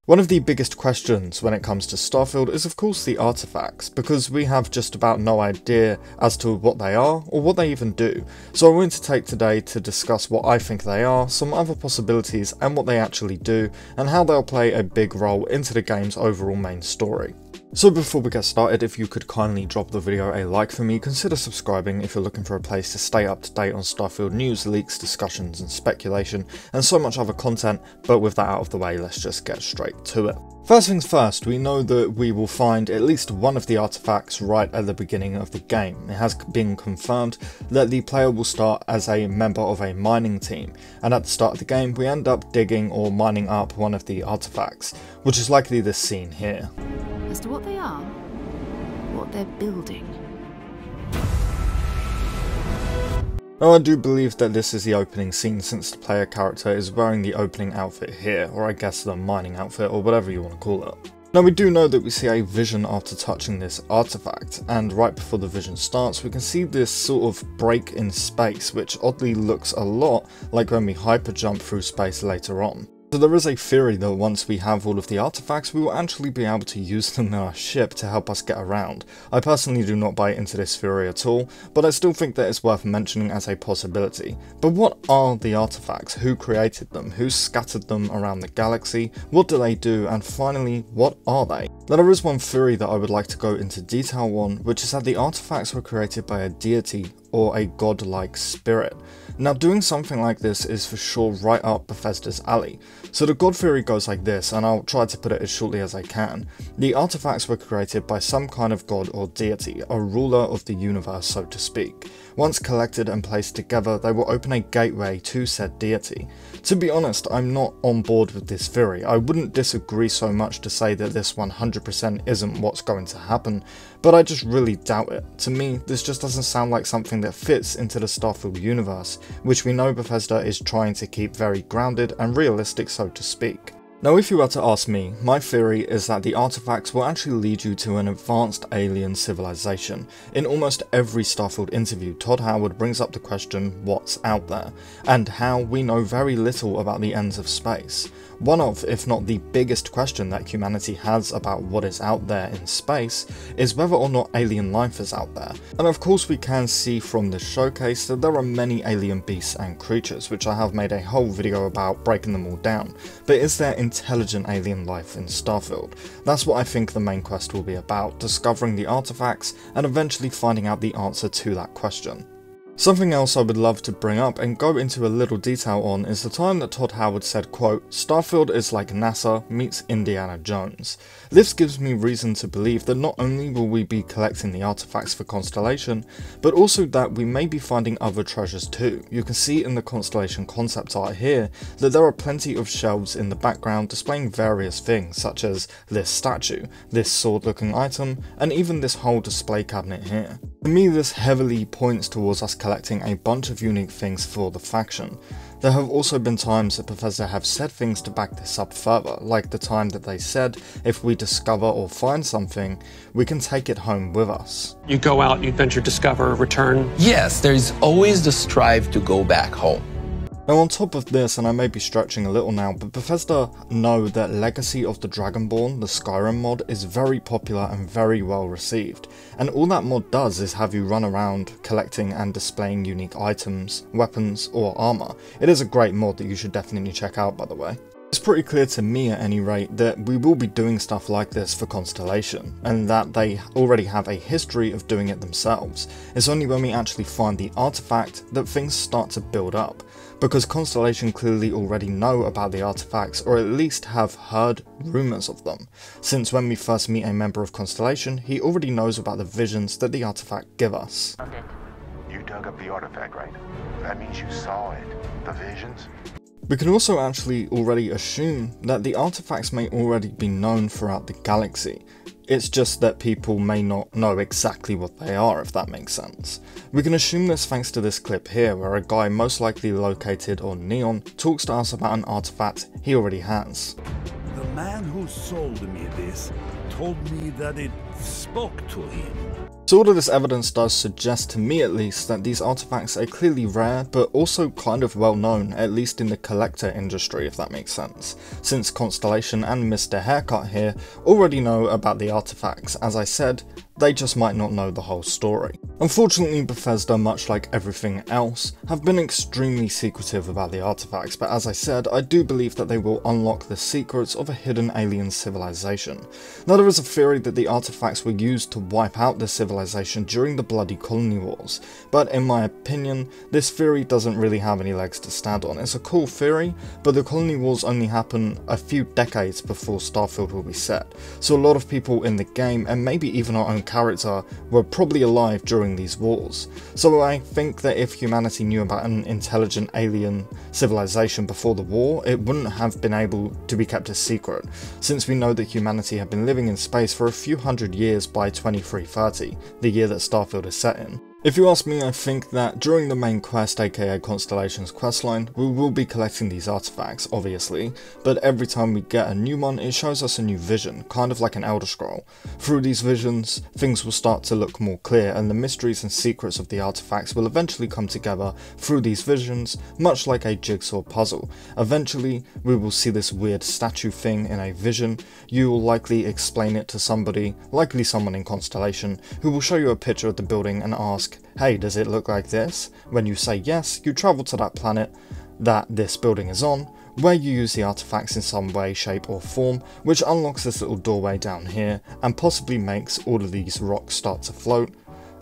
One of the biggest questions when it comes to Starfield is of course the artifacts, because we have just about no idea as to what they are or what they even do. So I wanted to take today to discuss what I think they are, some other possibilities and what they actually do, and how they'll play a big role into the game's overall main story. So before we get started, if you could kindly drop the video a like for me, consider subscribing if you're looking for a place to stay up to date on Starfield news, leaks, discussions and speculation, and so much other content, but with that out of the way, let's just get straight to it. First things first, we know that we will find at least one of the artifacts right at the beginning of the game. It has been confirmed that the player will start as a member of a mining team, and at the start of the game we end up digging or mining up one of the artifacts, which is likely this scene here. As to what they are, what they're building. Now I do believe that this is the opening scene, since the player character is wearing the opening outfit here, or I guess the mining outfit, or whatever you want to call it. Now we do know that we see a vision after touching this artifact, and right before the vision starts we can see this sort of break in space, which oddly looks a lot like when we hyper jump through space later on. So there is a theory that once we have all of the artifacts, we will actually be able to use them in our ship to help us get around. I personally do not buy into this theory at all, but I still think that it's worth mentioning as a possibility. But what are the artifacts? Who created them? Who scattered them around the galaxy? What do they do? And finally, what are they? Now there is one theory that I would like to go into detail on, which is that the artifacts were created by a deity or a godlike spirit. Now doing something like this is for sure right up Bethesda's alley. So the god theory goes like this, and I'll try to put it as shortly as I can. The artifacts were created by some kind of god or deity, a ruler of the universe so to speak. Once collected and placed together, they will open a gateway to said deity. To be honest, I'm not on board with this theory. I wouldn't disagree so much to say that this 100% isn't what's going to happen, but I just really doubt it. To me, this just doesn't sound like something that fits into the Starfield universe, which we know Bethesda is trying to keep very grounded and realistic so to speak. Now if you were to ask me, my theory is that the artifacts will actually lead you to an advanced alien civilization. In almost every Starfield interview, Todd Howard brings up the question, what's out there, and how we know very little about the ends of space. One of, if not the biggest question that humanity has about what is out there in space, is whether or not alien life is out there. And of course we can see from this showcase that there are many alien beasts and creatures, which I have made a whole video about breaking them all down. But is there intelligent alien life in Starfield? That's what I think the main quest will be about, discovering the artifacts and eventually finding out the answer to that question. Something else I would love to bring up and go into a little detail on is the time that Todd Howard said, quote, "Starfield is like NASA meets Indiana Jones." This gives me reason to believe that not only will we be collecting the artifacts for Constellation, but also that we may be finding other treasures too. You can see in the Constellation concept art here that there are plenty of shelves in the background displaying various things, such as this statue, this sword looking item, and even this whole display cabinet here. To me, this heavily points towards us collecting a bunch of unique things for the faction. There have also been times that Bethesda have said things to back this up further, like the time that they said if we discover or find something, we can take it home with us. You go out, you adventure, discover, return. Yes, there's always the strive to go back home. Now on top of this, and I may be stretching a little now, but Bethesda know that Legacy of the Dragonborn, the Skyrim mod, is very popular and very well received. And all that mod does is have you run around collecting and displaying unique items, weapons or armor. It is a great mod that you should definitely check out, by the way. It's pretty clear to me at any rate that we will be doing stuff like this for Constellation, and that they already have a history of doing it themselves. It's only when we actually find the artifact that things start to build up, because Constellation clearly already know about the artifacts, or at least have heard rumours of them, since when we first meet a member of Constellation, he already knows about the visions that the artifact give us. Okay. You dug up the artifact, right? That means you saw it. The visions? We can also actually already assume that the artifacts may already be known throughout the galaxy. It's just that people may not know exactly what they are, if that makes sense. We can assume this thanks to this clip here, where a guy most likely located on Neon talks to us about an artifact he already has. The man who sold me this told me that it spoke to him. So all of this evidence does suggest, to me at least, that these artifacts are clearly rare, but also kind of well known, at least in the collector industry, if that makes sense, since Constellation and Mr. Haircut here already know about the artifacts. As I said, they just might not know the whole story. Unfortunately, Bethesda, much like everything else, have been extremely secretive about the artifacts, but as I said, I do believe that they will unlock the secrets of a hidden alien civilization. Now, there is a theory that the artifacts were used to wipe out the civilization during the bloody colony wars, but in my opinion, this theory doesn't really have any legs to stand on. It's a cool theory, but the colony wars only happen a few decades before Starfield will be set, so a lot of people in the game, and maybe even our own character, were probably alive during these wars. So I think that if humanity knew about an intelligent alien civilization before the war, it wouldn't have been able to be kept a secret, since we know that humanity had been living in space for a few hundred years by 2330, the year that Starfield is set in. If you ask me, I think that during the main quest, aka Constellation's questline, we will be collecting these artifacts, obviously, but every time we get a new one, it shows us a new vision, kind of like an Elder Scroll. Through these visions, things will start to look more clear, and the mysteries and secrets of the artifacts will eventually come together through these visions, much like a jigsaw puzzle. Eventually, we will see this weird statue thing in a vision. You will likely explain it to somebody, likely someone in Constellation, who will show you a picture of the building and ask, hey, does it look like this? When you say yes, you travel to that planet that this building is on, where you use the artifacts in some way, shape or form, which unlocks this little doorway down here and possibly makes all of these rocks start to float,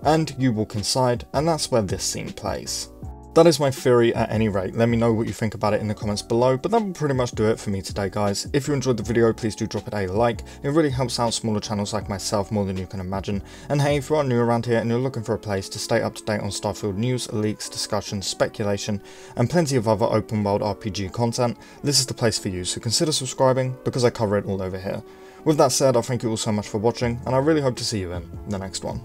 and you walk inside, and that's where this scene plays. That is my theory at any rate. Let me know what you think about it in the comments below, but that will pretty much do it for me today, guys. If you enjoyed the video, please do drop it a like. It really helps out smaller channels like myself more than you can imagine. And hey, if you are new around here and you're looking for a place to stay up to date on Starfield news, leaks, discussions, speculation, and plenty of other open world RPG content, this is the place for you, so consider subscribing because I cover it all over here. With that said, I thank you all so much for watching, and I really hope to see you in the next one.